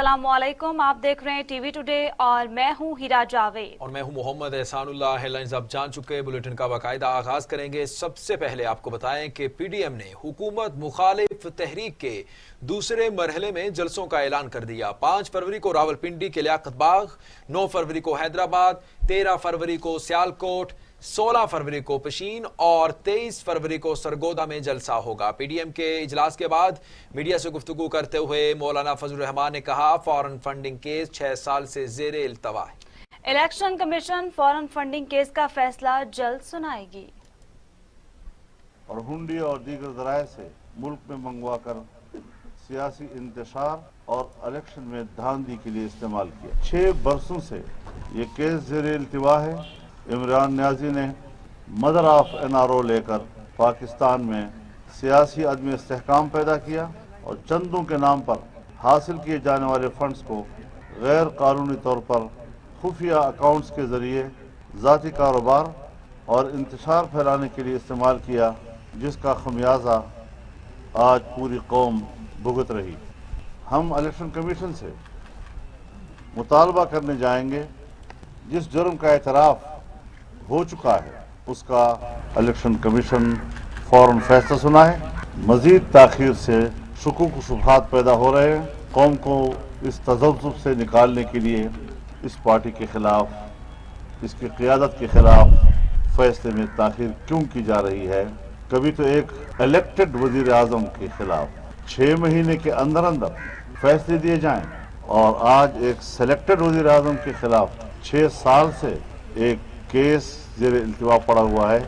अस्सलाम वालेकुम, आप देख रहे हैं टीवी टुडे और मैं हूं हीरा जावेद और मैं हूं मोहम्मद एहसानुल्लाह। हेडलाइंस आप जान चुके हैं, बुलेटिन का बाकायदा आगाज करेंगे। सबसे पहले आपको बताएं कि पीडीएम ने हुकूमत मुखालिफ तहरीक के दूसरे मरहले में जलसों का ऐलान कर दिया। 5 फरवरी को रावलपिंडी के लियाकत बाग, 9 फरवरी को हैदराबाद, 13 फरवरी को सियालकोट, 16 फरवरी को पशीन और 23 फरवरी को सरगोदा में जलसा होगा। पीडीएम के इजलास के बाद मीडिया से गुफ्तगू करते हुए मौलाना फजलुर रहमान ने कहा, फॉरेन फंडिंग केस 6 साल से जेरे इल्तवा है। Election commission foreign funding case का फैसला जल्द सुनाएगी। और हुंडी और दीगर जराए से मुल्क में मंगवा कर सियासी इंतशार और इलेक्शन में धांधली के लिए इस्तेमाल किया। 6 बरसों से ये केस जेरे इल्तवा है। इमरान न्याजी ने मदर ऑफ एनआरओ लेकर पाकिस्तान में सियासी अदम इस्तेहकाम पैदा किया और चंदों के नाम पर हासिल किए जाने वाले फंड्स को गैर कानूनी तौर पर खुफिया अकाउंट्स के जरिए ज़ाती कारोबार और इंतशार फैलाने के लिए इस्तेमाल किया, जिसका खमियाजा आज पूरी कौम भुगत रही। हम इलेक्शन कमीशन से मुतालबा करने जाएंगे, जिस जुर्म का एतराफ़ हो चुका है उसका इलेक्शन कमीशन फौरन फैसला सुनाए। मजीद ताखीर से शुकूक व शुबहात पैदा हो रहे हैं। कौम को इस तज़ब्ज़ुब से निकालने के लिए इस पार्टी के खिलाफ, इसकी क़ियादत के खिलाफ फैसले में ताखीर क्यों की जा रही है। कभी तो एक इलेक्टेड वज़ीर आज़म के खिलाफ 6 महीने के अंदर अंदर फैसले दिए जाएं और आज एक सेलेक्टेड वज़ीर आज़म के खिलाफ 6 साल से एक केस जेरे इल्तिवा पड़ा हुआ है।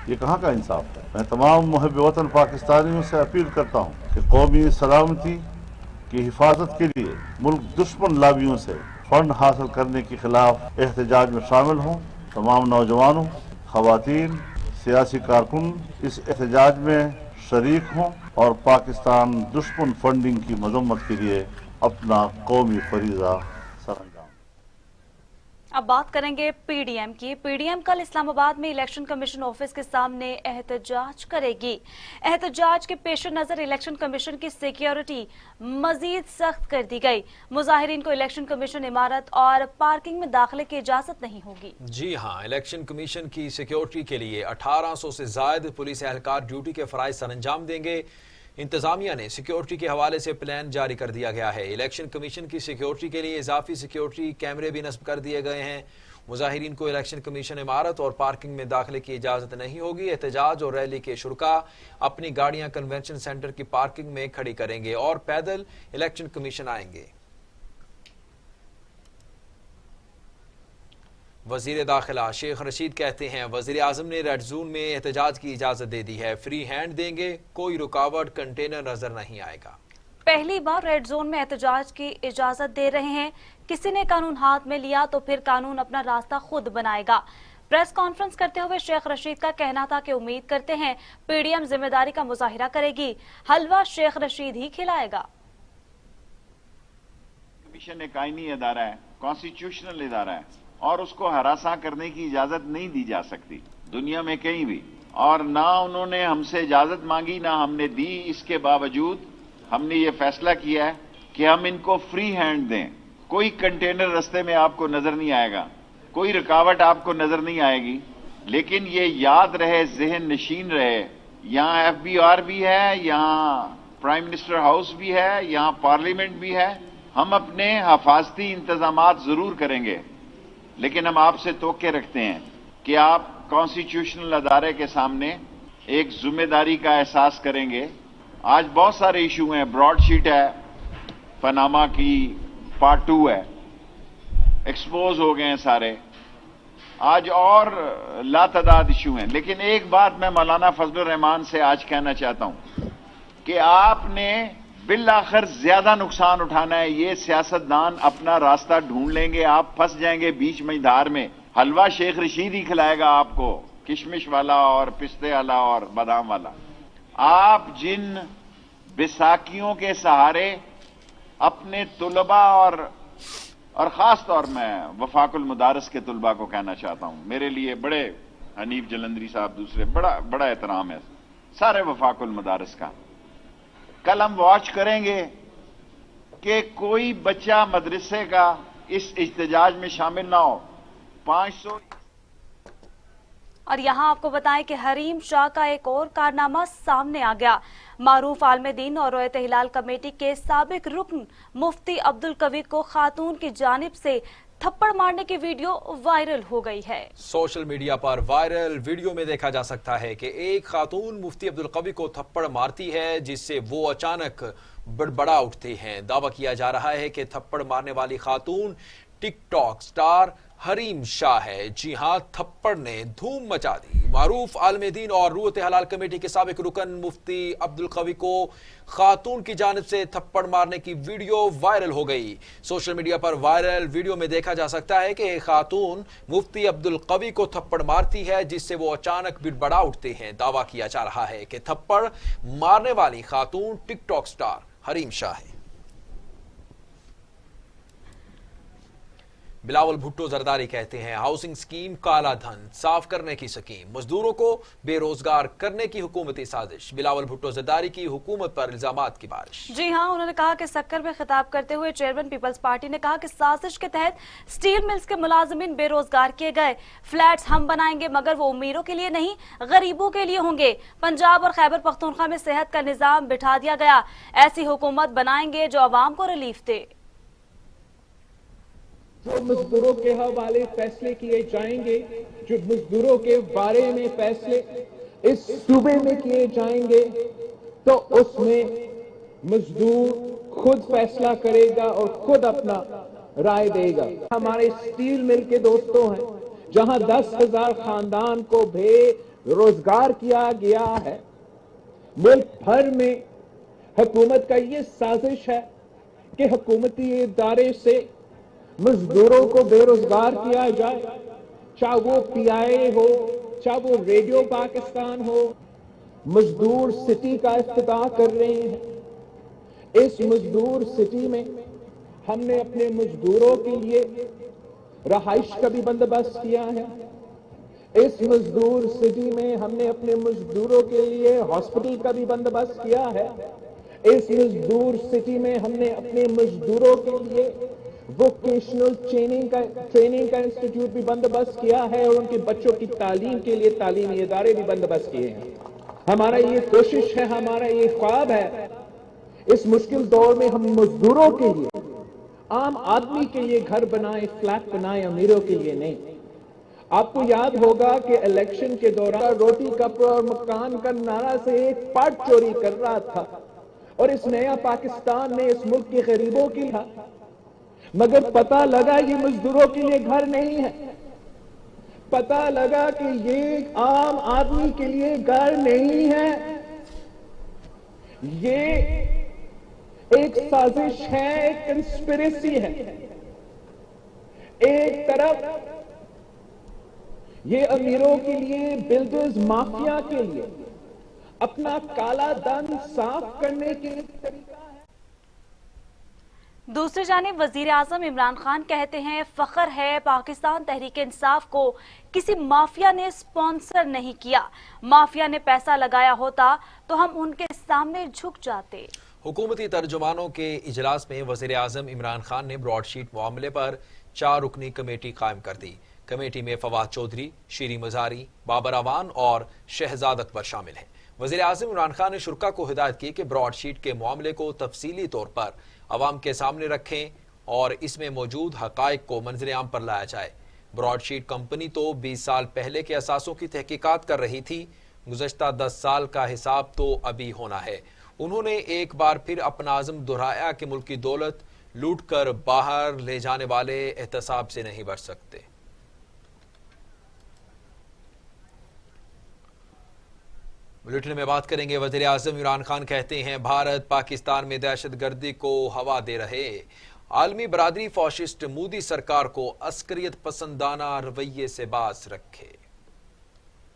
ये कहाँ का इंसाफ है। मैं तमाम मुहब्बे वतन पाकिस्तानियों से अपील करता हूँ कि कौमी सलामती की हिफाजत के लिए मुल्क दुश्मन लाबियों से फंड हासिल करने के खिलाफ एहतजाज में शामिल हों। तमाम नौजवानों, खवातीन, सियासी कारकुन इस एहतजाज में शरीक हों और पाकिस्तान दुश्मन फंडिंग की मजम्मत के लिए अपना कौमी फरीजा सर। अब बात करेंगे पीडीएम की। पीडीएम कल इस्लामाबाद में इलेक्शन कमीशन ऑफिस के सामने एहतजाज करेगी। एहतजाज के पेश नजर इलेक्शन कमीशन की सिक्योरिटी मजीद सख्त कर दी गई। मुजाहिरीन को इलेक्शन कमीशन इमारत और पार्किंग में दाखिले की इजाजत नहीं होगी। जी हाँ, इलेक्शन कमीशन की सिक्योरिटी के लिए 1800 से ज्यादा पुलिस एहलकार ड्यूटी के फराइज सर अंजाम देंगे। इंतजामिया ने सिक्योरिटी के हवाले से प्लान जारी कर दिया गया है। इलेक्शन कमीशन की सिक्योरिटी के लिए इजाफी सिक्योरिटी कैमरे भी नस्ब कर दिए गए हैं। मुजाहिरीन को इलेक्शन कमीशन इमारत और पार्किंग में दाखिले की इजाजत नहीं होगी। एहतजाज और रैली के शुरका अपनी गाड़ियां कन्वेंशन सेंटर की पार्किंग में खड़ी करेंगे और पैदल इलेक्शन कमीशन आएंगे। वजीर दाखिला शेख रशीद कहते हैं, वजीर आजम ने रेड जोन में एहतजाज की इजाजत दे दी है। फ्री हैंड देंगे, कोई रुकावट कंटेनर नजर नहीं आएगा। पहली बार रेड जोन में एहतजाज की इजाजत दे रहे हैं। किसी ने कानून हाथ में लिया तो फिर कानून अपना रास्ता खुद बनाएगा। प्रेस कॉन्फ्रेंस करते हुए शेख रशीद का कहना था कि उम्मीद करते हैं पीडीएम जिम्मेदारी का मुजाहिरा करेगी, हलवा शेख रशीद ही खिलाएगा। कमीशन एक आईनी अदारा है, कॉन्स्टिट्यूशनल अदारा है और उसको हरासा करने की इजाजत नहीं दी जा सकती दुनिया में कहीं भी। और ना उन्होंने हमसे इजाजत मांगी, ना हमने दी। इसके बावजूद हमने ये फैसला किया है कि हम इनको फ्री हैंड दें। कोई कंटेनर रास्ते में आपको नजर नहीं आएगा, कोई रुकावट आपको नजर नहीं आएगी। लेकिन ये याद रहे, जहन नशीन रहे, यहाँ FBR भी है, यहाँ प्राइम मिनिस्टर हाउस भी है, यहाँ पार्लियामेंट भी है। हम अपने हफाजती इंतजामात जरूर करेंगे, लेकिन हम आपसे तोके रखते हैं कि आप कॉन्स्टिट्यूशनल अदारे के सामने एक जिम्मेदारी का एहसास करेंगे। आज बहुत सारे इशू हैं, ब्रॉडशीट है, पनामा की पार्ट 2 है, एक्सपोज हो गए हैं सारे। आज और लातादाद इशू हैं। लेकिन एक बात मैं मौलाना फजलुर रहमान से आज कहना चाहता हूं कि आपने बिल आखिर ज्यादा नुकसान उठाना है। ये सियासतदान अपना रास्ता ढूंढ लेंगे, आप फंस जाएंगे बीच में धार में। हलवा शेख रशीद ही खिलाएगा आपको, किशमिश वाला और पिस्ते वाला और बादाम वाला। आप जिन बैसाखियों के सहारे अपने तुलबा और खास तौर में वफाकुल मुदारिस के तुलबा को कहना चाहता हूं, मेरे लिए बड़े हनीफ जलंधरी साहब दूसरे बड़ा एहतराम है सारे वफाकुल मुदारिस का। कल हम वॉच करेंगे कि कोई बच्चा मदरसे का इस इज्तिजाज में शामिल ना हो। 500 और यहाँ आपको बताएं कि हरीम शाह का एक और कारनामा सामने आ गया। मारूफ आलमे दीन और रोयत हिलाल कमेटी के साबिक रुकन मुफ्ती अब्दुल कवी को खातून की जानिब से थप्पड़ मारने की वीडियो वायरल हो गई है। सोशल मीडिया पर वायरल वीडियो में देखा जा सकता है कि एक खातून मुफ्ती अब्दुल कवी को थप्पड़ मारती है, जिससे वो अचानक बड़बड़ा उठते हैं। दावा किया जा रहा है कि थप्पड़ मारने वाली खातून टिकटॉक स्टार हरीम शाह है। जी हां, थप्पड़ ने धूम मचा दी। मारूफ आलमे दीन और रूयत हलाल कमेटी के साबिक रुकन मुफ्ती अब्दुल कवी को खातून की जानिब से थप्पड़ मारने की वीडियो वायरल हो गई। सोशल मीडिया पर वायरल वीडियो में देखा जा सकता है कि खातून मुफ्ती अब्दुल कवी को थप्पड़ मारती है, जिससे वो अचानक बिड़बड़ा उठते हैं। दावा किया जा रहा है कि थप्पड़ मारने वाली खातून टिकटॉक स्टार हरीम शाह है। बिलावल भुट्टो जरदारी कहते हैं, हाउसिंग स्कीम काला धन साफ करने की स्कीम, मजदूरों को बेरोजगार करने की हुकूमती साजिश। बिलावल भुट्टो जरदारी की हुकूमत पर इल्जामात की बारिश। जी हां, उन्होंने कहा कि सक्कर में खिताब करते हुए चेयरमैन पीपल्स पार्टी ने कहा कि साजिश के तहत स्टील मिल्स के मुलाजिमीन बेरोजगार किए गए। फ्लैट्स हम बनाएंगे मगर वो अमीरों के लिए नहीं, गरीबों के लिए होंगे। पंजाब और खैबर पख्तूनख्वा में सेहत का निजाम बिठा दिया गया। ऐसी हुकूमत बनाएंगे जो अवाम को रिलीफ दे। जो मजदूरों के हवाले फैसले किए जाएंगे, जो मजदूरों के बारे में फैसले इस सूबे में किए जाएंगे, तो उसमें मजदूर खुद फैसला करेगा और खुद अपना राय देगा। हमारे स्टील मिल के दोस्तों हैं, जहां 10,000 खानदान को बेरोजगार किया गया है। मुल्क भर में हुकूमत का ये साजिश है कि हुकूमती इदारे से मजदूरों को बेरोजगार किया जाए, चाहे वो पीआईए हो, चाहे वो रेडियो पाकिस्तान हो। मजदूर सिटी का इफ्तिताह कर रहे हैं। इस मजदूर सिटी में हमने अपने मजदूरों के लिए रहाइश का भी बंदोबस्त किया है। इस मजदूर सिटी में हमने अपने मजदूरों के लिए हॉस्पिटल का भी बंदोबस्त किया है। इस मजदूर सिटी में हमने अपने मजदूरों के लिए वोकेशनल ट्रेनिंग का इंस्टीट्यूट भी बंदोबस्त किया है और उनके बच्चों की तालीम के लिए तालीमी इदारे भी बंदोबस्त किए हैं। हमारा ये कोशिश है, हमारा ये ख्वाब है, इस मुश्किल दौर में हम मजदूरों के लिए, आम आदमी के लिए घर बनाए, फ्लैट बनाए, अमीरों के लिए नहीं। आपको याद होगा कि इलेक्शन के दौरान रोटी कपड़ा और मकान का नारा से एक पार्ट चोरी कर रहा था और इस नया पाकिस्तान ने इस मुल्क के गरीबों की था, मगर पता लगा ये मजदूरों के लिए घर नहीं है। पता लगा कि ये आम आदमी के लिए घर नहीं है। ये एक साजिश है, एक कंस्पिरेसी है। एक तरफ ये अमीरों के लिए, बिल्डर्स माफिया के लिए अपना काला धन साफ करने के तरीका है। दूसरी जानिब वजीर आजम इमरान खान कहते हैं, फख्र है पाकिस्तान तहरीक इंसाफ को किसी माफिया ने स्पॉन्सर नहीं किया। माफिया ने पैसा लगाया होता तो हम उनके सामने झुक जाते। हुकूमती तर्जुमानों के इजलास में वजीर आजम इमरान खान ने ब्रॉडशीट मामले पर 4 रुकनी कमेटी कायम कर दी। कमेटी में फवाद चौधरी, शीरी मजारी, बाबर अवान और शहजाद अकबर शामिल हैं। वजीर आजम इमरान खान ने शुरा को हिदायत की कि ब्रॉडशीट के मामले को तफसीली तौर पर अवाम के सामने रखें और इसमें मौजूद हकायक को मंजर आम पर लाया जाए। ब्रॉडशीट कंपनी तो 20 साल पहले के असासों की तहकीकात कर रही थी, गुज़श्ता 10 साल का हिसाब तो अभी होना है। उन्होंने एक बार फिर अपना आज़म दोहराया कि मुल्क की दौलत लूट कर बाहर ले जाने वाले एहतसाब से नहीं बच सकते। बुलेटिन में बात करेंगे, वज़ीर आज़म इमरान खान कहते हैं, भारत पाकिस्तान में दहशत गर्दी को हवा दे रहे आलमी बरादरी फाशिस्ट मोदी सरकार को अस्करियत पसंदाना रवैये से बाज रखे।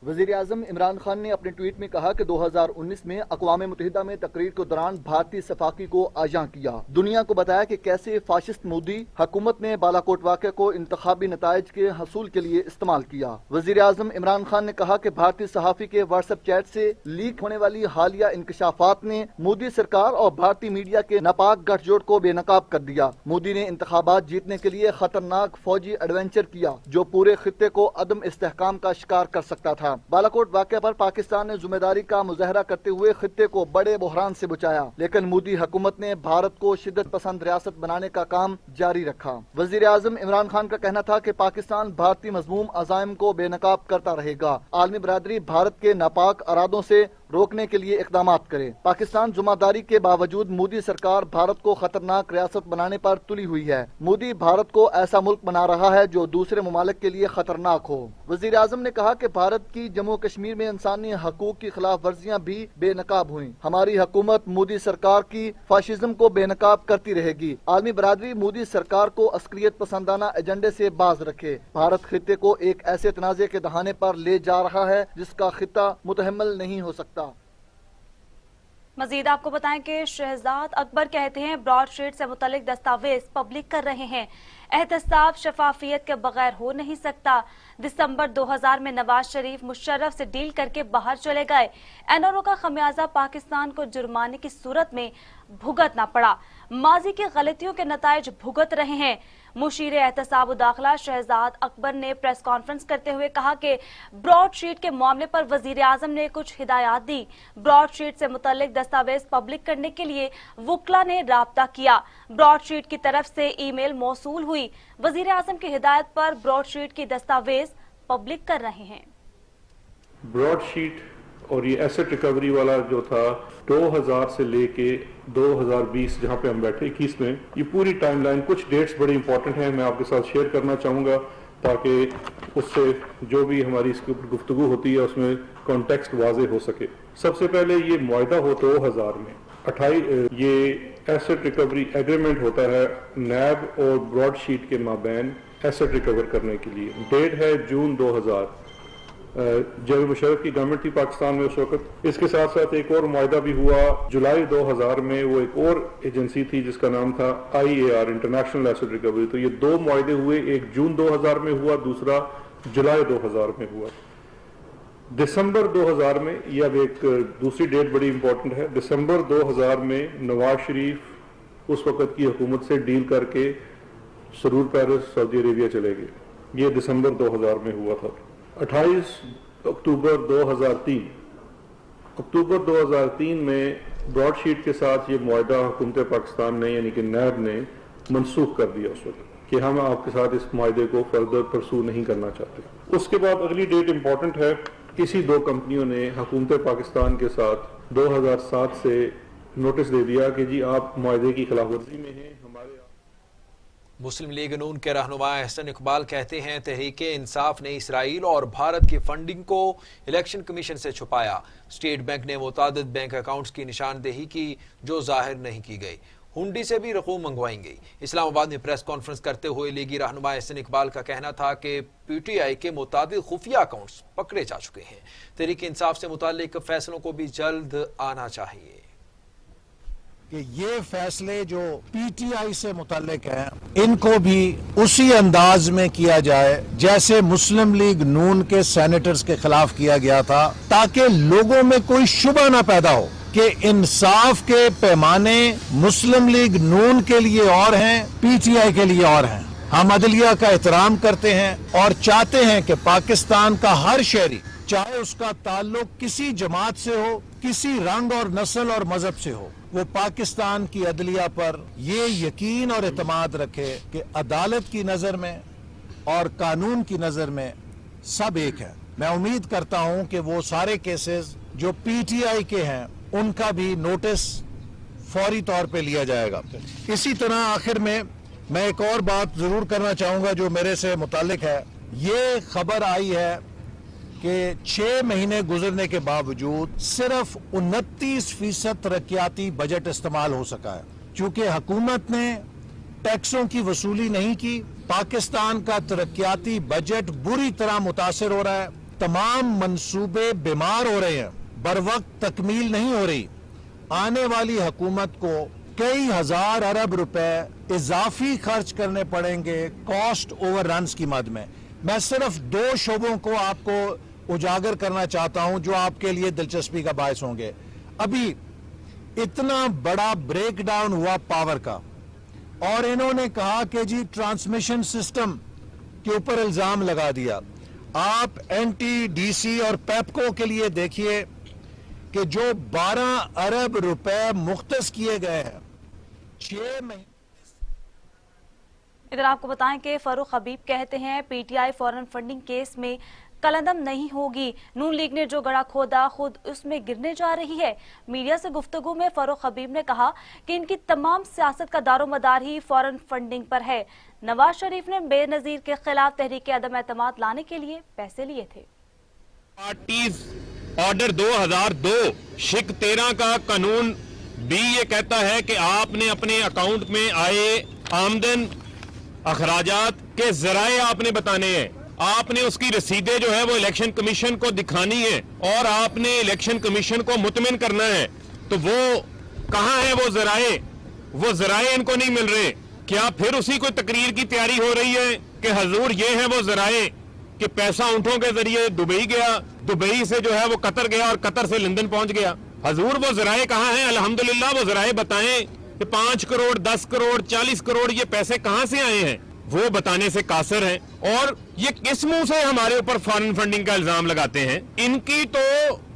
وزیر اعظم عمران خان نے اپنے ٹویٹ میں کہا کہ 2019 میں اقوام متحدہ میں تقریر کے دوران بھارتی سفاکی کو آجاں کیا، دنیا کو بتایا کہ کیسے فاشسٹ مودی حکومت نے بالاکوٹ واقعہ کو انتخابی نتائج کے حصول کے لیے استعمال کیا۔ وزیر اعظم عمران خان نے کہا کہ بھارتی صحافی کے واٹس ایپ چیٹ سے لیک ہونے والی حالیہ انکشافات نے مودی سرکار اور بھارتی میڈیا کے ناپاک گٹھ جوڑ کو بے نقاب کر دیا۔ مودی نے انتخابات جیتنے کے لیے خطرناک فوجی ایڈونچر کیا جو پورے خطے کو عدم استحکام کا شکار کر سکتا تھا۔ بالاکوٹ واقعہ پر پاکستان نے ذمہ داری کا مظاہرہ کرتے ہوئے خطے کو بڑے بحران سے بچایا، لیکن مودی حکومت نے بھارت کو شدت پسند ریاست بنانے کا کام جاری رکھا۔ وزیر اعظم عمران خان کا کہنا تھا کہ پاکستان بھارتی مذموم عزائم کو بے نقاب کرتا رہے گا، عالمی برادری بھارت کے ناپاک ارادوں سے روکنے کے لیے اقدامات کرے۔ پاکستان ذمہ داری کے باوجود مودی سرکار بھارت کو خطرناک ریاست بنانے پر تلی ہوئی ہے۔ مودی بھارت کو ایسا ملک بنا رہا ہے جو دوسرے ممالک کے لیے خطرناک ہو۔ وزیر اعظم نے کہا کہ بھارت کی جموں کشمیر میں انسانی حقوق کی خلاف ورزیاں بھی بے نقاب ہوئیں۔ ہماری حکومت مودی سرکار کی فاشزم کو بے نقاب کرتی رہے گی۔ عالمی برادری مودی سرکار کو عسکریت پسندانہ ایجنڈے سے باز رکھے۔ بھارت خطے کو ایک ایسے تنازع کے دہانے پر لے جا رہا ہے جس کا خطہ متحمل نہیں ہو سکتا۔ مزید آپ کو بتائیں کہ شہزاد اکبر کہتے ہیں براڈ شیٹ سے متعلق دستاویز پبلک کر رہے ہیں، احتساب شفافیت کے بغیر ہو نہیں سکتا۔ دسمبر 2000 میں نواز شریف مشرف سے ڈیل کر کے باہر چلے گئے، این آر او کا خمیازہ پاکستان کو جرمانے کی صورت میں بھگتنا پڑا، ماضی کی غلطیوں کے نتائج بھگت رہے ہیں۔ مشیر احتساب و داخلہ شہزاد اکبر نے پریس کانفرنس کرتے ہوئے کہا کہ براڈ شیٹ کے معاملے پر وزیر اعظم نے کچھ ہدایات دی۔ براڈ شیٹ سے متعلق دستاویز پبلک کرنے کے لیے وکلا نے رابطہ کیا، براڈ شیٹ کی طرف سے ای میل موصول ہوئی، وزیر اعظم کی ہدایت پر براڈ شیٹ کی دستاویز پبلک کر رہے ہیں۔ براڈ شیٹ اور یہ ایسٹ ریکوری والا جو تھا 2000 سے لے کے 2020 جہاں پہ ہم بیٹھے 21 میں، یہ پوری ٹائم لائن کچھ ڈیٹس بڑی امپورٹنٹ ہیں، میں آپ کے ساتھ شیئر کرنا چاہوں گا تاکہ اس سے جو بھی ہماری اس کے اوپر گفتگو ہوتی ہے اس میں کانٹیکسٹ واضح ہو سکے۔ سب سے پہلے یہ معاہدہ ہو 2000 میں 28 یہ ایسٹ ریکوری ایگریمنٹ ہوتا ہے نیب اور براڈ شیٹ کے مابین ایسٹ ریکور کرنے کے لیے، ڈیٹ ہے جون 2000۔ جب مشرف کی گورنمنٹ تھی پاکستان میں اس وقت، اس کے ساتھ ساتھ ایک اور معاہدہ بھی ہوا جولائی 2000 میں، وہ ایک اور ایجنسی تھی جس کا نام تھا IAR انٹرنیشنل ایسٹ ریکوری۔ تو یہ دو معاہدے ہوئے، ایک جون 2000 میں ہوا، دوسرا جولائی 2000 میں ہوا۔ دسمبر 2000 میں، یہ اب ایک دوسری ڈیٹ بڑی امپورٹنٹ ہے، دسمبر 2000 میں نواز شریف اس وقت کی حکومت سے ڈیل کر کے سرور پیرس سعودی عربیہ چلے گئے، یہ دسمبر 2000 میں ہوا تھا۔ 28 اکتوبر 2003 اکتوبر 2003 میں براڈ شیٹ کے ساتھ یہ معاہدہ حکومت پاکستان نے یعنی کہ نیب نے منسوخ کر دیا اس وقت کہ ہم آپ کے ساتھ اس معاہدے کو فردر پرسو نہیں کرنا چاہتے۔ اس کے بعد اگلی ڈیٹ امپورٹنٹ ہے، اسی دو کمپنیوں نے حکومت پاکستان کے ساتھ 2007 سے نوٹس دے دیا کہ جی آپ معاہدے کی خلاف ورزی میں ہیں۔ ہمارے مسلم لیگ نون کے رہنما احسن اقبال کہتے ہیں تحریک انصاف نے اسرائیل اور بھارت کی فنڈنگ کو الیکشن کمیشن سے چھپایا۔ اسٹیٹ بینک نے متعدد بینک اکاؤنٹس کی نشاندہی کی جو ظاہر نہیں کی گئی، ہنڈی سے بھی رقوم منگوائیں گئی۔ اسلام آباد میں پریس کانفرنس کرتے ہوئے لیگی رہنما احسن اقبال کا کہنا تھا کہ PTI کے متعدد خفیہ اکاؤنٹس پکڑے جا چکے ہیں، تحریک انصاف سے متعلق فیصلوں کو بھی جلد آنا چاہیے۔ کہ یہ فیصلے جو PTI سے متعلق ہیں ان کو بھی اسی انداز میں کیا جائے جیسے مسلم لیگ نون کے سینیٹرز کے خلاف کیا گیا تھا، تاکہ لوگوں میں کوئی شبہ نہ پیدا ہو کہ انصاف کے پیمانے مسلم لیگ نون کے لیے اور ہیں، PTI کے لیے اور ہیں۔ ہم عدلیہ کا احترام کرتے ہیں اور چاہتے ہیں کہ پاکستان کا ہر شہری، چاہے اس کا تعلق کسی جماعت سے ہو، کسی رنگ اور نسل اور مذہب سے ہو، وہ پاکستان کی عدلیہ پر یہ یقین اور اعتماد رکھے کہ عدالت کی نظر میں اور قانون کی نظر میں سب ایک ہے۔ میں امید کرتا ہوں کہ وہ سارے کیسز جو PTI کے ہیں ان کا بھی نوٹس فوری طور پہ لیا جائے گا۔ اسی طرح آخر میں ایک اور بات ضرور کرنا چاہوں گا جو میرے سے متعلق ہے۔ یہ خبر آئی ہے کہ 6 مہینے گزرنے کے باوجود صرف 29% ترقیاتی بجٹ استعمال ہو سکا ہے، چونکہ حکومت نے ٹیکسوں کی وصولی نہیں کی۔ پاکستان کا ترقیاتی بجٹ بری طرح متاثر ہو رہا ہے۔ तमाम मंसूबे बीमार हो रहे हैं, बर वक्त तकमील नहीं हो रही। आने वाली हुकूमत को कई हजार अरब रुपए इजाफी खर्च करने पड़ेंगे कॉस्ट ओवररन्स की मद में। मैं सिर्फ 2 शोबों को आपको उजागर करना चाहता हूं जो आपके लिए दिलचस्पी का बायस होंगे। अभी इतना बड़ा ब्रेकडाउन हुआ पावर का और इन्होंने कहा कि जी ट्रांसमिशन सिस्टम के ऊपर इल्जाम लगा दिया। आप NTDC और पेपको के लिए देखिए कि जो 12 अरब रुपए मुख्तस किए गए हैं 6 महीने। इधर आपको बताएं कि फरूख हबीब कहते हैं PTI फॉरेन फंडिंग केस में कलंदम नहीं होगी। नून लीग ने जो गड़ा खोदा खुद उसमें गिरने जा रही है। मीडिया से गुफ्तगू में फरूख हबीब ने कहा कि इनकी तमाम सियासत का दारोमदार ही फॉरेन फंडिंग पर है। नवाज शरीफ ने बेनजीर के खिलाफ तहरीक अदम एतमाद लाने के लिए पैसे लिए थे। पार्टीज ऑर्डर 2002 शिक 13 का कानून भी ये कहता है कि आपने अपने अकाउंट में आए आमदन अखराजात के जराए आपने बताने हैं। आपने उसकी रसीदें जो है वो इलेक्शन कमीशन को दिखानी है और आपने इलेक्शन कमीशन को मुतमिन करना है। तो वो कहां है वो जराए इनको नहीं मिल रहे। क्या फिर उसी को तकरीर की तैयारी हो रही है कि हजूर ये है वो जराए कि पैसा ऊंटों के जरिए दुबई गया, दुबई से जो है वो कतर गया और कतर से लंदन पहुंच गया। हजूर वो जराए कहां हैं? अल्हम्दुलिल्लाह वो जराए बताएं कि 5 करोड़ 10 करोड़ 40 करोड़ ये पैसे कहां से आए हैं, वो बताने से कासर हैं। और ये किस मुंह से हमारे ऊपर फॉरेन फंडिंग का इल्जाम लगाते हैं? इनकी तो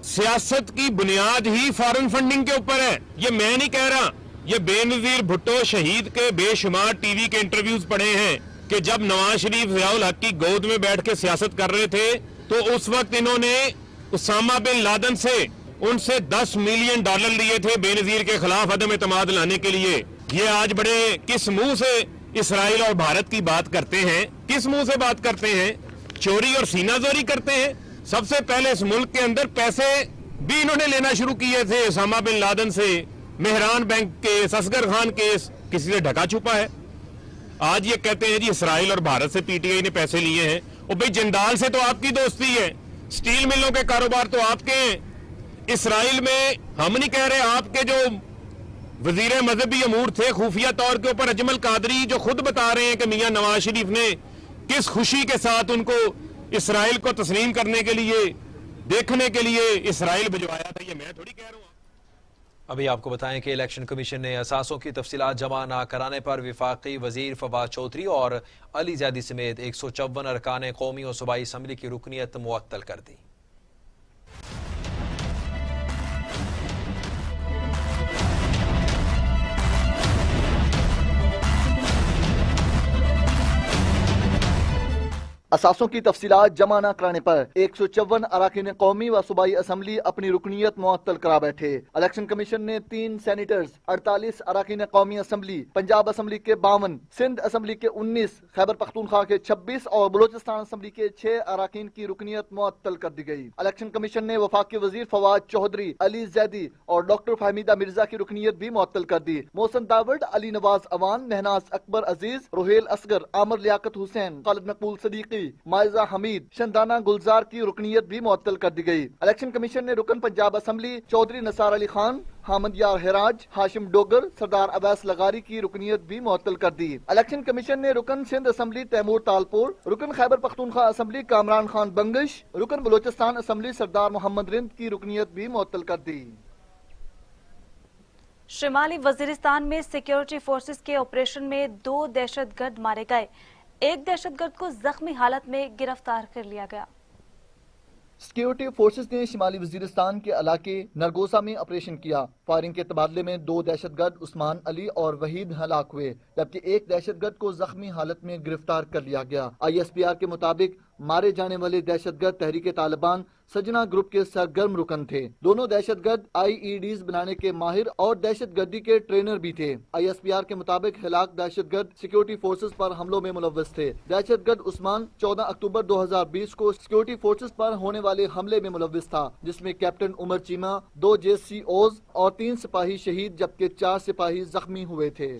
सियासत की बुनियाद ही फॉरेन फंडिंग के ऊपर है। ये मैं नहीं कह रहा, ये बेनजीर भुट्टो शहीद के बेशुमार टीवी के इंटरव्यूज पढ़े हैं कि जब नवाज शरीफ ज़ियाउल हक की गोद में बैठ के सियासत कर रहे थे तो उस वक्त इन्होंने उसामा बिन लादेन से उनसे $10 मिलियन लिए थे बेनजीर के खिलाफ अदम एतमाद लाने के लिए। ये आज बड़े किस मुंह से इसराइल और भारत की बात करते हैं? किस मुंह से बात करते हैं? चोरी और सीनाजोरी करते हैं। सबसे पहले इस मुल्क के अंदर पैसे भी इन्होंने लेना शुरू किए थे उसामा बिन लादेन से। Mehran bank case, Asghar Khan case किसी से ढका छुपा है। आज ये कहते हैं जी इसराइल और भारत से PTI ने पैसे लिए हैं। और भाई जिंदाल से तो आपकी दोस्ती है, स्टील मिलों के कारोबार तो आपके हैं। इसराइल में हम नहीं कह रहे, आपके जो वजीर मजहबी अमूर थे खुफिया तौर के ऊपर अजमल कादरी जो खुद बता रहे हैं कि मियां नवाज शरीफ ने किस खुशी के साथ उनको इसराइल को तस्लीम करने के लिए, देखने के लिए इसराइल भिजवाया था। ये मैं थोड़ी कह रहा हूं। अभी आपको बताएं कि इलेक्शन कमीशन ने असासों की तफसीलात जमा न कराने पर विफाकी वजीर फवाद चौधरी और अली जैदी समेत 154 अरकान कौमी और सूबाई असम्बली की रुकनीत मुअत्तल कर दी। असासों की तफसीलात जमा न कराने पर 154 अरकान कौमी व सूबाई असम्बली अपनी रुकनीत मुअत्तल करा बैठे। इलेक्शन कमीशन ने 3 सेनेटर्स, 48 अरकान कौमी असम्बली, पंजाब असम्बली के 52, सिंध असम्बली के 19, खैबर पख्तूनख्वा के 26 और बलोचिस्तान असम्बली के 6 अरकान की रुकनीत मुअत्तल कर दी गई। इलेक्शन कमीशन ने वफाकी वजीर फवाद चौधरी, अली जैदी और डॉक्टर फहमीदा मिर्जा की रुकनीत भी मुअत्तल कर दी। मोहसिन दावड, अली नवाज अवान, महनाज अकबर अजीज, रोहेल असगर, आमर लियाकत हुसैन, खालिद मकबूल सदीकी, माइजा हमीद, शंदाना गुलजार की रुकनीत भी मुअत्तल कर दी गई। इलेक्शन कमीशन ने रुकन पंजाब असम्बली चौधरी नसार अली खान, हामद यार हिराज, हाशिम डोगर, सरदार अवैस लगारी की रुकनीत भी मुअत्तल कर दी। इलेक्शन कमीशन ने रुकन सिंध असम्बली तैमूर तालपुर, रुकन खैबर पख्तूनख्वा असम्बली कामरान खान बंगश, रुकन बलोचिस्तान असम्बली सरदार मोहम्मद रिंद की रुकनीत भी मुअत्तल कर दी। शिमाली वजीरिस्तान में सिक्योरिटी फोर्सेस के ऑपरेशन में 2 दहशतगर्द मारे गए। एक दहशतगर्द को जख्मी हालत में गिरफ्तार कर लिया गया। सिक्योरिटी फोर्सेस ने शिमाली वजीरिस्तान के इलाके नरगोसा में ऑपरेशन किया। फायरिंग के तबादले में 2 दहशतगर्द उस्मान अली और वहीद हलाक हुए, जबकि एक दहशतगर्द को जख्मी हालत में गिरफ्तार कर लिया गया। ISPR के मुताबिक मारे जाने वाले दहशतगर्द तहरीक तालिबान सजना ग्रुप के सरगर्म रुकन थे। दोनों दहशतगर्द IEDs बनाने के माहिर और दहशतगर्दी के ट्रेनर भी थे। ISPR के मुताबिक हिलाक दहशतगर्द सिक्योरिटी फोर्सेस पर हमलों में मुलव्वस थे। दहशतगर्द उस्मान 14 अक्टूबर 2020 को सिक्योरिटी फोर्सेस पर होने वाले हमले में मुलव्वस था, जिसमें कैप्टन उमर चीमा, 2 JCOs और 3 सिपाही शहीद जबकि 4 सिपाही जख्मी हुए थे।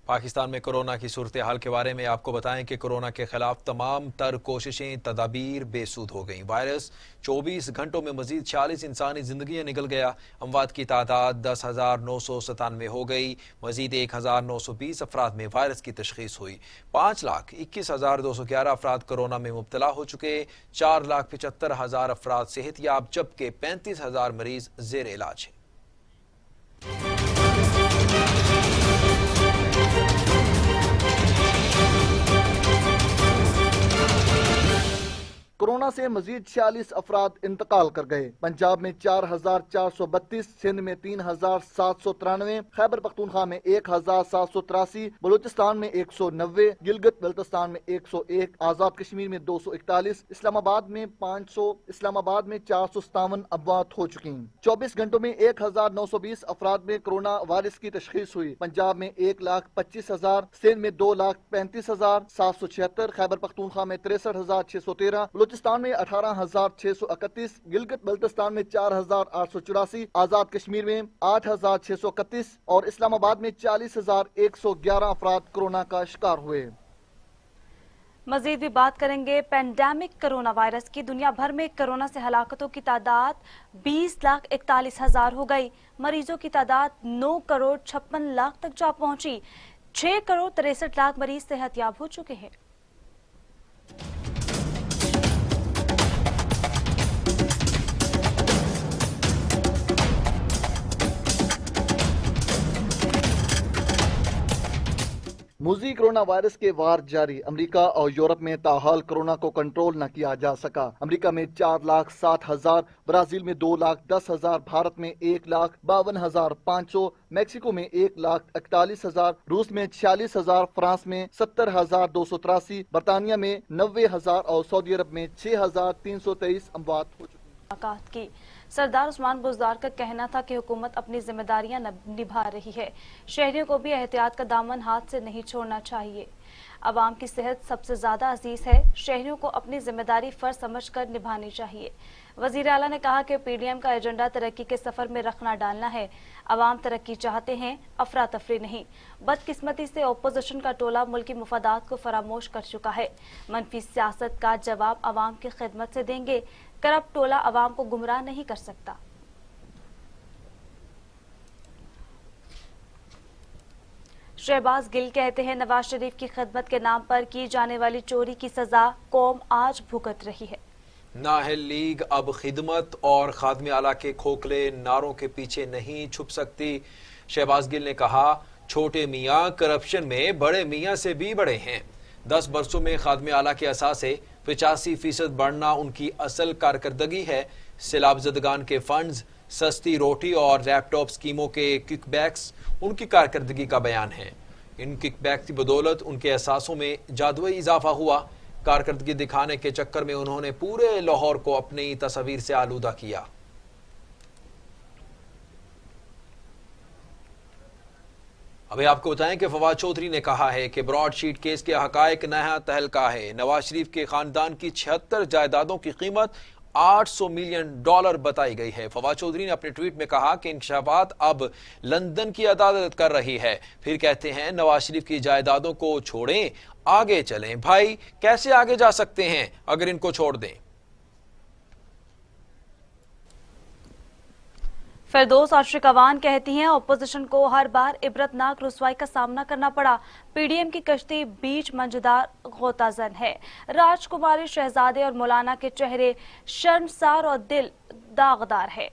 पाकिस्तान में कोरोना की सूरत हाल के बारे में आपको बताएं कि कोरोना के खिलाफ तमाम तर कोशिशें तदाबीर बेसूद हो गईं। वायरस 24 घंटों में मजीद 46 इंसानी जिंदगियां निकल गया। अमवात की तादाद 10,997 हो गई। मजीद 1,920 अफराद में वायरस की तशखीस हुई। 5,21,211 अफराद कोरोना में मुब्तला हो चुके। 4,75,000 अफराद सेहतयाब, जबकि 35,000 मरीज जेर इलाज हैं। कोरोना से मजीद 46 अफराद इंतकाल कर गए। पंजाब में 4,432, सिंध में 3,793, खैबर पख्तूनख्वा में 1,783, बलूचिस्तान में 190, गिलगित बल्तिस्तान में 101, आजाद कश्मीर में 241, इस्लामाबाद में 500, इस्लामाबाद में 457 अमवात हो चुकी। 24 घंटों में 1,920 अफराद में कोरोना वायरस की तशखीस हुई। पंजाब में 1,25,000, सिंध में 2,35,776, खैबर पख्तूनख्वा में 63,613, बलूचिस्तान में 18,631, गिलगित बल्तिस्तान में 4,884, आजाद कश्मीर में 8,631 और इस्लामाबाद में 40,111 अफराद कोरोना का शिकार हुए। मजीद भी बात करेंगे पैंडेमिक कोरोना वायरस की। दुनिया भर में कोरोना से हलाकतों की तादाद 20,41,000 हो गई। मरीजों की तादाद 9,56,00,000 तक जा पहुंची। 6,63,00,000 मरीज सेहतयाब हो चुके हैं। मुज़ी कोरोना वायरस के वार जारी। अमेरिका और यूरोप में ताहाल कोरोना को कंट्रोल न किया जा सका। अमेरिका में 4,07,000, ब्राजील में 2,10,000, भारत में 1,52,500, मैक्सिको में 1,41,000, रूस में 46,000, फ्रांस में 70,283, बरतानिया में 90,000 और सऊदी अरब में 6,323 अमवात हो चुकी। की सरदार उस्मान बुज़दार का कहना था कि हुकूमत अपनी जिम्मेदारियां निभा रही है। शहरियों को भी एहतियात का दामन हाथ से नहीं छोड़ना चाहिए। अवाम की सेहत सबसे ज्यादा अजीज है। शहरियों को अपनी जिम्मेदारी फर्ज समझकर निभानी चाहिए। वजीर आला ने कहा कि पीडीएम का एजेंडा तरक्की के सफर में रखना डालना है। अवाम तरक्की चाहते हैं, अफरा तफरी नहीं। बदकिस्मती से ओपोजिशन का टोला मुल्की मुफादात को फरामोश कर चुका है। मनफी सियासत का जवाब अवाम की खिदमत से देंगे। करप्ट टोला अवाम को गुमराह नहीं कर सकता। शहबाज गिल कहते हैं नवाज शरीफ की खिदमत के नाम पर की जाने वाली चोरी की सजा कौम आज भुगत रही है। नाहल लीग अब खिदमत और खादमे आला के खोखले नारों के पीछे नहीं छुप सकती। शहबाज गिल ने कहा, छोटे मियाँ करप्शन में बड़े मियाँ से भी बड़े हैं। 10 बरसों में खादमे आला के असासे 85% बढ़ना उनकी असल कारकर्दगी है। सैलाब ज़दगान के फंड्स, सस्ती रोटी और लैपटॉप स्कीमों के किकबैक्स उनकी कारकर्दगी का बयान है। इन किकबैक की बदौलत उनके एहसासों में जादुई इजाफा हुआ। कारकर्दगी दिखाने के चक्कर में उन्होंने पूरे लाहौर को अपनी तस्वीर से आलूदा किया। अभी आपको बताएं कि फवाद चौधरी ने कहा है कि ब्रॉडशीट केस के हकायक नया तहलका है। नवाज शरीफ के खानदान की 76 जायदादों की कीमत $800 मिलियन बताई गई है। फवाद चौधरी ने अपने ट्वीट में कहा कि इंकशाफात अब लंदन की अदालत कर रही है। फिर कहते हैं नवाज शरीफ की जायदादों को छोड़ें, आगे चलें। भाई कैसे आगे जा सकते हैं अगर इनको छोड़ दें। फिरदौस आशिकवान कहती हैं अपोजिशन को हर बार इबरतनाक रुसवाई का सामना करना पड़ा। पीडीएम की कश्ती बीच मंजदार गोताजन है। राजकुमारी शहजादे और मौलाना के चेहरे शर्मसार और दिल दागदार है।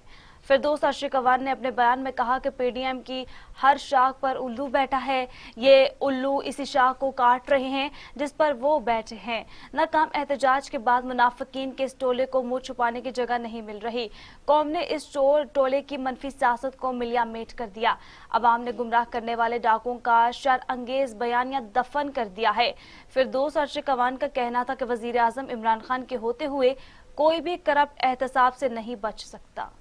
फिरदौस आशिकवान ने अपने बयान में कहा कि पीडीएम की हर शाख पर उल्लू बैठा है। ये उल्लू इसी शाख को काट रहे हैं जिस पर वो बैठे हैं। नाकाम एहतजाज के बाद मुनाफिकीन के इस टोले को मुंह छुपाने की जगह नहीं मिल रही। कौम ने इस चोर टोले की मनफी सियासत को मिलिया मेट कर दिया। अवाम ने गुमराह करने वाले डाकुओं का शर अंगेज बयानिया दफन कर दिया है। फिरदौस आशिकवान का कहना था कि वजीर आजम इमरान खान के होते हुए कोई भी करप्ट एहतसाब से नहीं बच सकता।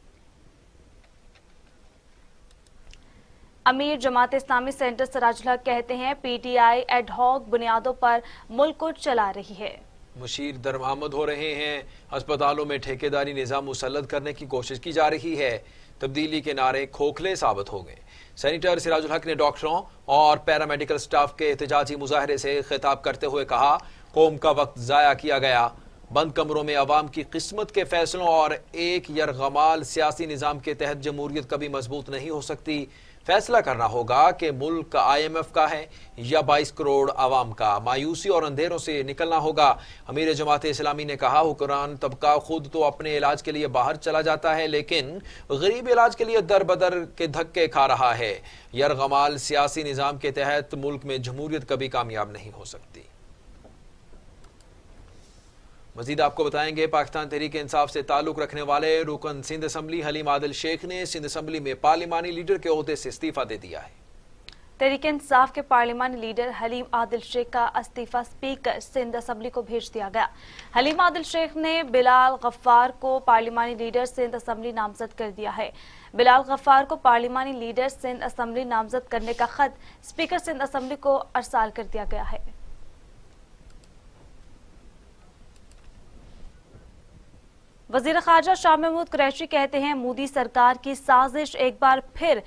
अमीर जमात इस्लामी सेंटर सराजुल हक कहते हैं पीटीआई एडहॉक बुनियादों पर मुल्क को चला रही है। मुशीर दरआमद हो रहे हैं। अस्पतालों में ठेकेदारी निज़ाम मुसल्लत करने की कोशिश की जा रही है। तब्दीली के नारे खोखले साबित हो गए। सेनेटर सिराजुल हक ने डॉक्टरों और पैरामेडिकल स्टाफ के एहतजाजी मुजाहरे से खिताब करते हुए कहा, कौम का वक्त ज़ाया किया गया। बंद कमरों में अवाम की किस्मत के फैसलों और एक यरगमाल सियासी निज़ाम के तहत जमहूरियत कभी मजबूत नहीं हो सकती। फैसला करना होगा कि मुल्क IMF का है या 22 करोड़ आवाम का। मायूसी और अंधेरों से निकलना होगा। अमीर जमात इस्लामी ने कहा, हुक्मरान तबका खुद तो अपने इलाज के लिए बाहर चला जाता है, लेकिन गरीब इलाज के लिए दर बदर के धक्के खा रहा है। यरगमाल सियासी निज़ाम के तहत मुल्क में जमहूरियत कभी कामयाब नहीं हो सकती। मजीद आपको बताएंगे, पाकिस्तान तहरीक इंसाफ से ताल्लुक रखने वाले रुकन सिंध असम्बली हलीम आदिल शेख ने सिंध असम्बली में पार्लिमानी लीडर के ओहदे से इस्तीफा दे दिया है। तहरीक इंसाफ के पार्लिमानी लीडर हलीम आदिल शेख का इस्तीफा स्पीकर सिंध असम्बली को भेज दिया गया। हलीम आदिल शेख ने बिलाल गफ्फार को पार्लिमानी लीडर सिंध असम्बली नामजद कर दिया है। बिलाल गफ्फार को पार्लिमानी लीडर सिंध असम्बली नामजद करने का खत स्पीकर सिंध असम्बली को अरसाल कर दिया गया है। वजीर खारजा शाह महमूद कुरैशी कहते हैं, मोदी सरकार की साजिश एक बार फिर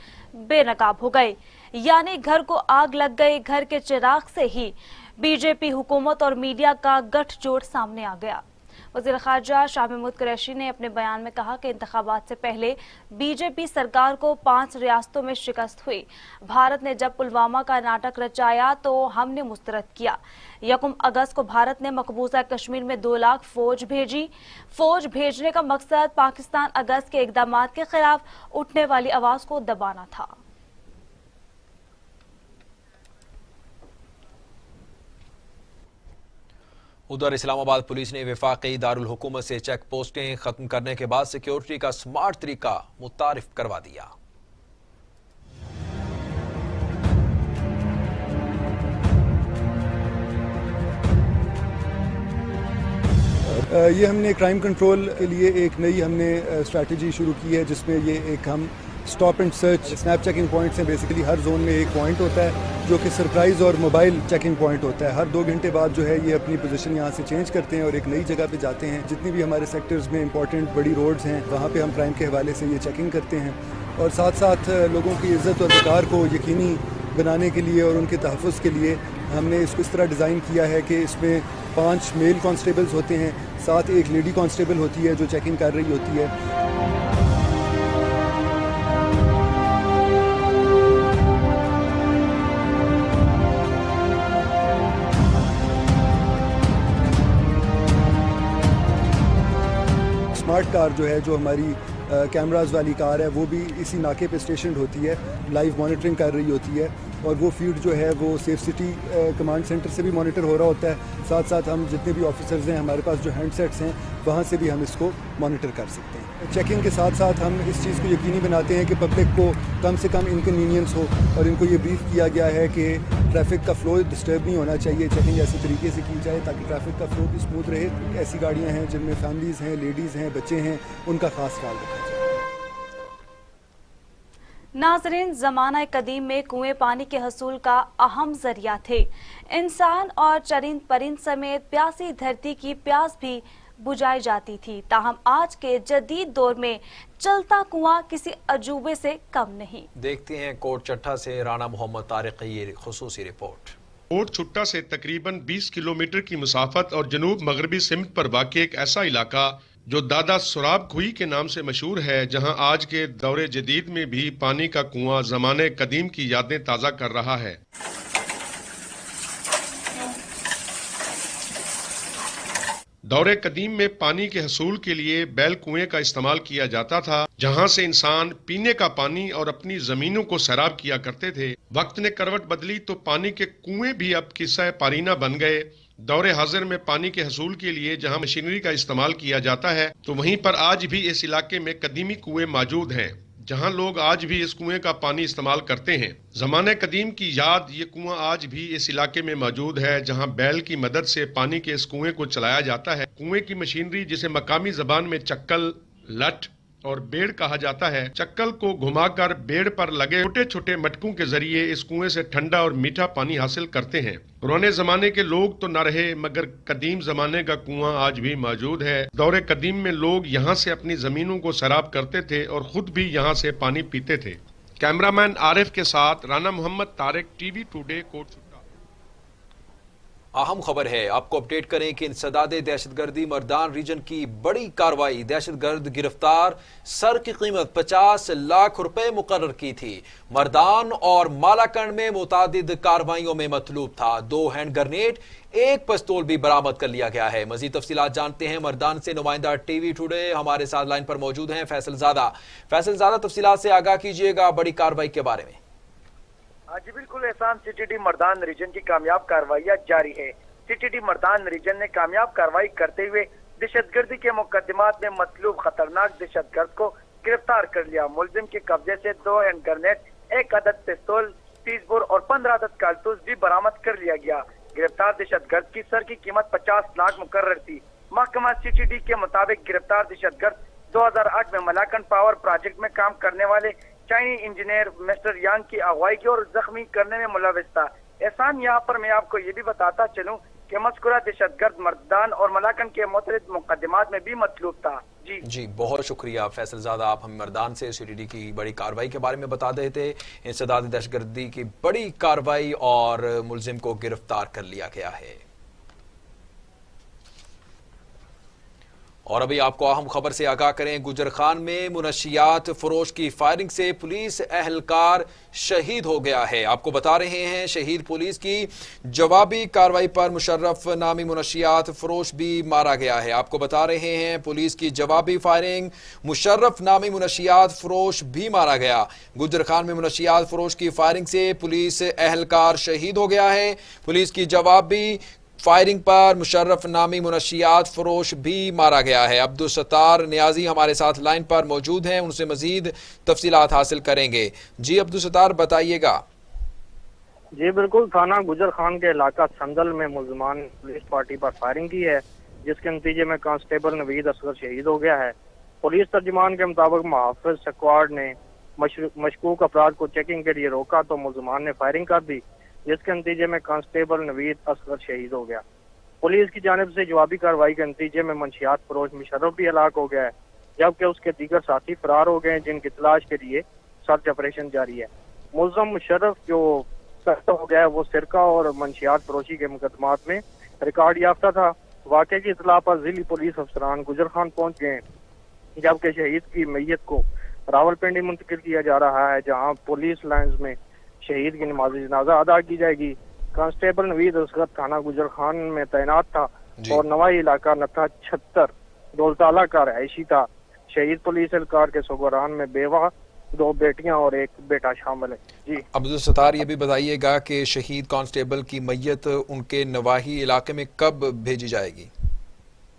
बेनकाब हो गई। यानी घर को आग लग गई, घर के चिराग से ही बीजेपी हुकूमत और मीडिया का गठजोड़ सामने आ गया। वजीर खारजा शाह महमूद कुरैशी ने अपने बयान में कहा कि इंतखाबात से पहले बीजेपी सरकार को 5 रियासतों में शिकस्त हुई। भारत ने जब पुलवामा का नाटक रचाया तो हमने मुस्तरद किया। 1 अगस्त को भारत ने मकबूजा कश्मीर में 2 लाख फौज भेजी। फौज भेजने का मकसद पाकिस्तान अगस्त के इकदामात के खिलाफ उठने वाली आवाज को दबाना था। उधर इस्लामाबाद पुलिस ने वफाकी दारुल हुकूमत से चेक पोस्टें खत्म करने के बाद सिक्योरिटी का स्मार्ट तरीका मुतारिफ करवा दिया। ये हमने क्राइम कंट्रोल के लिए एक नई हमने स्ट्रैटेजी शुरू की है, जिसमें ये एक हम stop and search snap checking points हैं। बेसिकली हर जोन में एक पॉइंट होता है जो कि सरप्राइज और मोबाइल चेकिंग पॉइंट होता है। हर 2 घंटे बाद जो है ये अपनी पोजीशन यहाँ से चेंज करते हैं और एक नई जगह पे जाते हैं। जितनी भी हमारे सेक्टर्स में इंपॉर्टेंट बड़ी रोड्स हैं वहाँ पे हम क्राइम के हवाले से ये चेकिंग करते हैं और साथ साथ लोगों की इज़्ज़त और वक़ार को यकीनी बनाने के लिए और उनके तहफ़्फ़ुज़ के लिए हमने इसको इस तरह डिज़ाइन किया है कि इसमें 5 मेल कांस्टेबल्स होते हैं, साथ एक लेडी कांस्टेबल होती है जो चेकिंग कर रही होती है। स्मार्ट कार जो है, जो हमारी कैमराज वाली कार है, वो भी इसी नाके पे स्टेशन होती है, लाइव मॉनिटरिंग कर रही होती है और वो फीड जो है वो सेफ सिटी कमांड सेंटर से भी मॉनिटर हो रहा होता है। साथ साथ हम जितने भी ऑफिसर्स हैं, हमारे पास जो हैंडसेट्स हैं, वहाँ से भी हम इसको मॉनिटर कर सकते हैं। चेकिंग के साथ साथ हम इस चीज़ को यकीनी बनाते हैं कि पब्लिक को कम से कम इनकन्वीनियंस हो और इनको ये ब्रीफ किया गया है कि ट्रैफिक का फ्लो डिस्टर्ब नहीं होना चाहिए। चेकिंग ऐसे तरीके से की जाए ताकि ट्रैफिक का फ्लो भी स्मूथ रहे। ऐसी गाड़ियाँ हैं जिनमें फैमिलीज़ हैं, लेडीज़ हैं, बच्चे हैं, उनका खास ख्याल रखा जाए। नाज़रीन, ज़माना कदीम में कुएं पानी के हसूल का अहम जरिया थे। इंसान और चरिंद परिंद समेत प्यासी धरती की प्यास भी बुझाई जाती थी। ताहम आज के जदीद दौर में चलता कुआं किसी अजूबे से कम नहीं। देखते हैं कोट चट्टा से राणा मोहम्मद तारिक की ये खुसूसी रिपोर्ट। कोट चुट्टा से तकरीबन 20 किलोमीटर की मुसाफत और जनूब मगरबी सिमत पर वाक़ एक ऐसा इलाका जो दादा सुराब खुई के नाम से मशहूर है, जहां आज के दौरे जदीद में भी पानी का कुआं ज़माने कदीम की यादें ताज़ा कर रहा है। दौरे कदीम में पानी के हसूल के लिए बैल कुएं का इस्तेमाल किया जाता था, जहां से इंसान पीने का पानी और अपनी जमीनों को सैराब किया करते थे। वक्त ने करवट बदली तो पानी के कुएं भी अब किस्सा पारीना बन गए। दौरे हाजिर में पानी के हसूल के लिए जहां मशीनरी का इस्तेमाल किया जाता है, तो वहीं पर आज भी इस इलाके में कदीमी कुएं मौजूद हैं, जहां लोग आज भी इस कुएं का पानी इस्तेमाल करते हैं। ज़माने कदीम की याद ये कुआं आज भी इस इलाके में मौजूद है, जहां बैल की मदद से पानी के इस कुएं को चलाया जाता है। कुएं की मशीनरी, जिसे मकामी ज़बान में चक्कल, लट और बेड़ कहा जाता है। चक्कल को घुमाकर बेड़ पर लगे छोटे छोटे मटकों के जरिए इस कुएं से ठंडा और मीठा पानी हासिल करते हैं। पुराने जमाने के लोग तो न रहे, मगर कदीम जमाने का कुआं आज भी मौजूद है। दौरे कदीम में लोग यहाँ से अपनी जमीनों को सैराब करते थे और खुद भी यहाँ से पानी पीते थे। कैमरामैन आरिफ के साथ Rana Mohammad Tariq, TV today, quote. अहम खबर है, आपको अपडेट करें कि इंसदादे दहशतगर्दी मर्दान रीजन की बड़ी कार्रवाई। दहशतगर्द गिरफ्तार, सर की कीमत 50 लाख रुपए मुकर्रर की थी। मर्दान और मालाकंड में मुतादिद कार्रवाइयों में मतलूब था। 2 हैंड ग्रेनेड, 1 पिस्तौल भी बरामद कर लिया गया है। मजीद तफसीलात जानते हैं मर्दान से नुमाइंदा टीवी टुडे हमारे साथ लाइन पर मौजूद हैं फैसल ज़ादा। फैसल ज़ादा, तफसीलात से आगाह कीजिएगा बड़ी कार्रवाई के बारे में। जी बिल्कुल एहसान, सीटीडी मर्दान रीजन की कामयाब कार्रवाइयां जारी है। सीटीडी मर्दान रीजन ने कामयाब कार्रवाई करते हुए दहशतगर्दी के मुकदमात में मतलूब खतरनाक दहशतगर्द को गिरफ्तार कर लिया। मुलजिम के कब्जे से 2 हैंड ग्रेनेड, 1 अदद पिस्तौल, 30 बोर और 15 अदद कारतूस भी बरामद कर लिया गया। गिरफ्तार दहशतगर्द की सर की कीमत 50 लाख मुकर्रर थी। महकमा सीटीडी के मुताबिक गिरफ्तार दहशतगर्द 2008 में मलाकन पावर प्रोजेक्ट में काम करने वाले चाइनीज इंजीनियर मिस्टर यांग की अगवाई की और जख्मी करने में मुलविस था। एहसान, यहाँ पर मैं आपको ये भी बताता चलूं कि मज़कूरा दहशतगर्द मर्दान और मलाकन के मुख्तलिफ मुकदमात में भी मतलूब था। जी बहुत शुक्रिया फैसल ज़ादा, आप हमें मर्दान से सीटीडी की बड़ी कार्रवाई के बारे में बता रहे थे। इंसदाद दहशतगर्दी की बड़ी कार्रवाई और मुलजिम को गिरफ्तार कर लिया गया है। और अभी आपको अहम खबर से आगाह करें, गुजर खान में मुनशियात फरोश की फायरिंग से पुलिस एहलकार शहीद हो गया है। आपको बता रहे हैं शहीद पुलिस की जवाबी कार्रवाई पर मुशर्रफ नामी मुनशियात फरोश भी मारा गया है। आपको बता रहे हैं पुलिस की जवाबी फायरिंग, मुशर्रफ नामी मुनशियात फरोश भी मारा गया। गुजर खान में मुनशियात फरोश की फायरिंग से पुलिस एहलकार शहीद हो गया है। पुलिस की जवाबी फायरिंग पर मुशर्रफ नामी मुनशियात फरोश भी मारा गया है। अब्दुल सत्तार नियाजी हमारे साथ लाइन पर मौजूद हैं, उनसे मजीद तफसीलात हासिल करेंगे। जी अब्दुल सत्तार, बताइएगा। जी बिल्कुल, थाना गुजर खान के इलाका संदल में मुलजमान पुलिस पार्टी पर फायरिंग की है, जिसके नतीजे में कांस्टेबल नवीद असगर शहीद हो गया है। पुलिस तर्जुमान के मुताबिक मुहाफिज स्क्वाड ने मशकूक अफराद को चेकिंग के लिए रोका तो मुलजमान ने फायरिंग कर दी, जिसके नतीजे में कांस्टेबल नवीद असगर शहीद हो गया। पुलिस की जानिब से जवाबी कार्रवाई के नतीजे में मंशियात फरोश मुशर्रफ भी हलाक हो गया है, जबकि उसके दीगर साथी फरार हो गए हैं, जिनकी तलाश के लिए सर्च ऑपरेशन जारी है। मुलजम मुशर्रफ जो सख्त हो गया है वो सिरका और मंशियात फरोशी के मुकदमात में रिकॉर्ड याफ्ता था। वाक़े की इतला पर जिली पुलिस अफसरान गुजर खान पहुंच गए, जबकि शहीद की मैयत को रावलपिंडी मुंतकिल किया जा रहा है, जहाँ पुलिस लाइन्स में शहीद की नमाज जनाजा अदा की जाएगी। कांस्टेबल नवीद असगर थाना गुजर खान में तैनात था और नवाई इलाका नथा 76 दौलताला का रहायशी था। शहीद पुलिस एहलकार के सुगरान में बेवा, 2 बेटियां और 1 बेटा शामिल है। जी अब्दुल सत्तार, ये भी बताइएगा कि शहीद कांस्टेबल की मैयत उनके नवाही इलाके में कब भेजी जाएगी?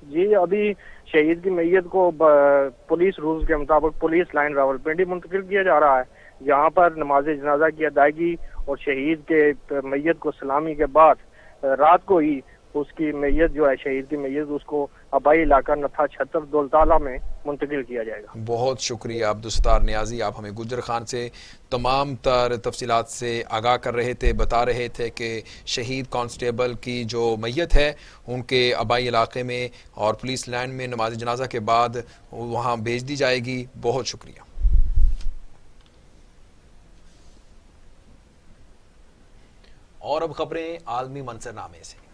जी अभी शहीद की मैयत को पुलिस रूल्स के मुताबिक पुलिस लाइन रावलपिंडी मुंतकिल किया जा रहा है, जहाँ पर नमाज जनाजा की अदायगी और शहीद के मैयत को सलामी के बाद रात को ही उसकी मैयत जो है शहीद की मैयत उसको आबाई इलाका नथा 76 दौलताला में मुंतकिल किया जाएगा। बहुत शुक्रिया अब्दुल सत्तार नियाजी, आप हमें गुजर खान से तमाम तर तफसीलात से आगाह कर रहे थे, बता रहे थे कि शहीद कांस्टेबल की जो मैयत है उनके आबाई इलाके में और पुलिस लाइन में नमाज जनाजा के बाद वहाँ भेज दी जाएगी। बहुत शुक्रिया। और अब खबरें आलमी मंजरनामे से।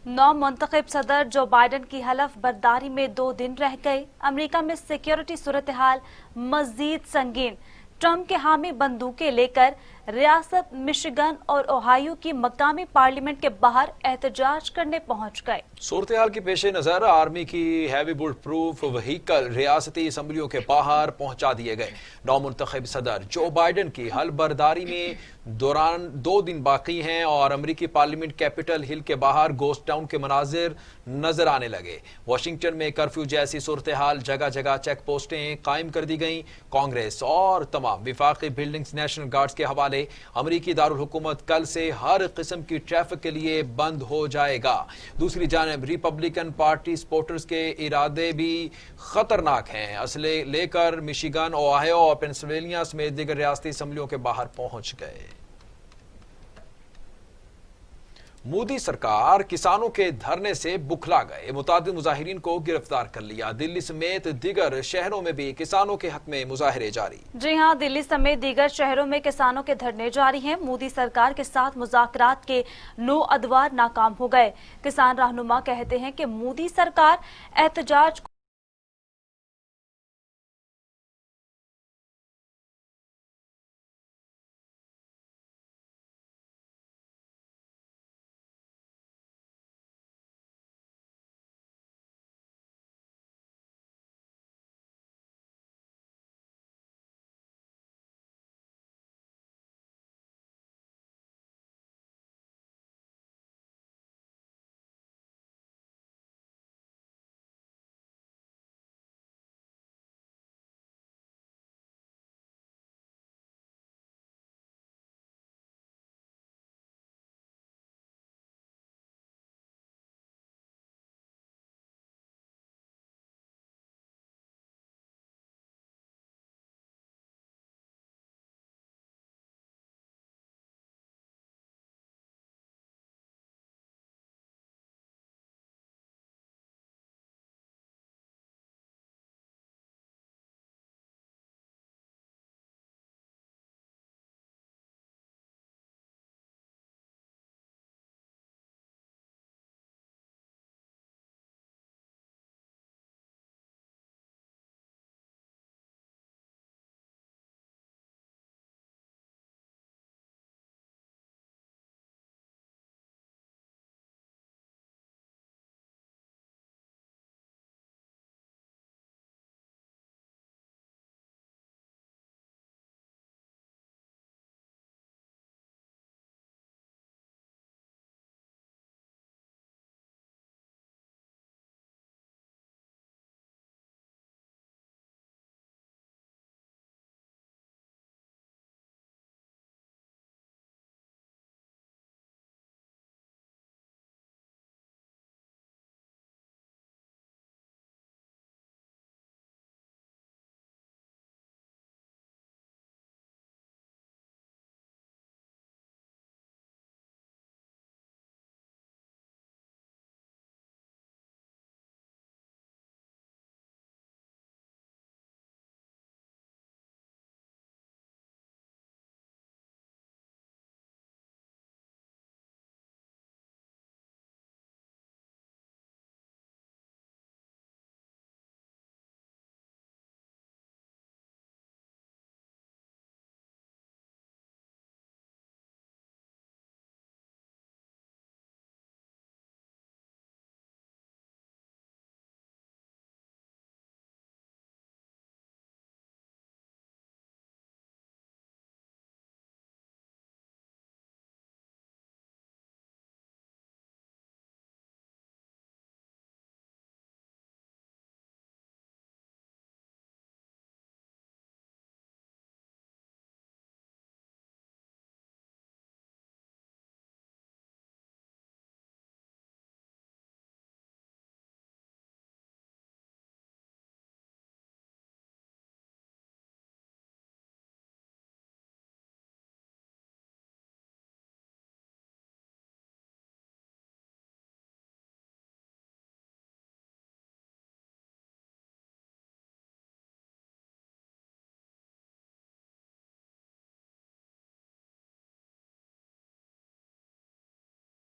नौ मुंतखब सदर जो बाइडन की हलफ बर्दारी में 2 दिन रह गए। अमेरिका में सिक्योरिटी सूरत हाल मजीद संगीन। ट्रंप के हामी बंदूकें लेकर रियासत मिशिगन और ओहायो की मकामी पार्लियामेंट के बाहर एहतजाज करने पहुंच गए। सूरत हाल के पेश नजर आर्मी की हैवी बुलेट प्रूफ व्हीकल रियासती असम्बलियों के बाहर पहुंचा दिए गए। नौमुंतखब सदर जो बाइडन की हलबरदारी में दौरान 2 दिन बाकी हैं और अमरीकी पार्लियामेंट कैपिटल हिल के बाहर गोस्ट टाउन के मनाजिर नजर आने लगे। वाशिंगटन में कर्फ्यू जैसी सूरत हाल, जगह जगह चेक पोस्टें कायम कर दी गईं। कांग्रेस और तमाम विफाकी बिल्डिंग्स नेशनल गार्ड्स के हवाले अमरीकी दारुल हुकूमत कल से हर किस्म की ट्रैफिक के लिए बंद हो जाएगा। दूसरी जानिब रिपब्लिकन पार्टी सपोर्टर्स के इरादे भी खतरनाक हैं। असले लेकर मिशिगन, ओहायो और पेंसिल्वेनिया समेत दीगर रियासती असम्बलियों के बाहर पहुंच गए। मोदी सरकार किसानों के धरने से बुखला गए। मुतादिद मुजाहिरीन को गिरफ्तार कर लिया। दिल्ली समेत दीगर शहरों में भी किसानों के हक में मुजाहरे जारी। जी हां, दिल्ली समेत दीगर शहरों में किसानों के धरने जारी हैं। मोदी सरकार के साथ मुज़ाकरात के 9 अदवार नाकाम हो गए। किसान रहनुमा कहते हैं कि मोदी सरकार एहतजाज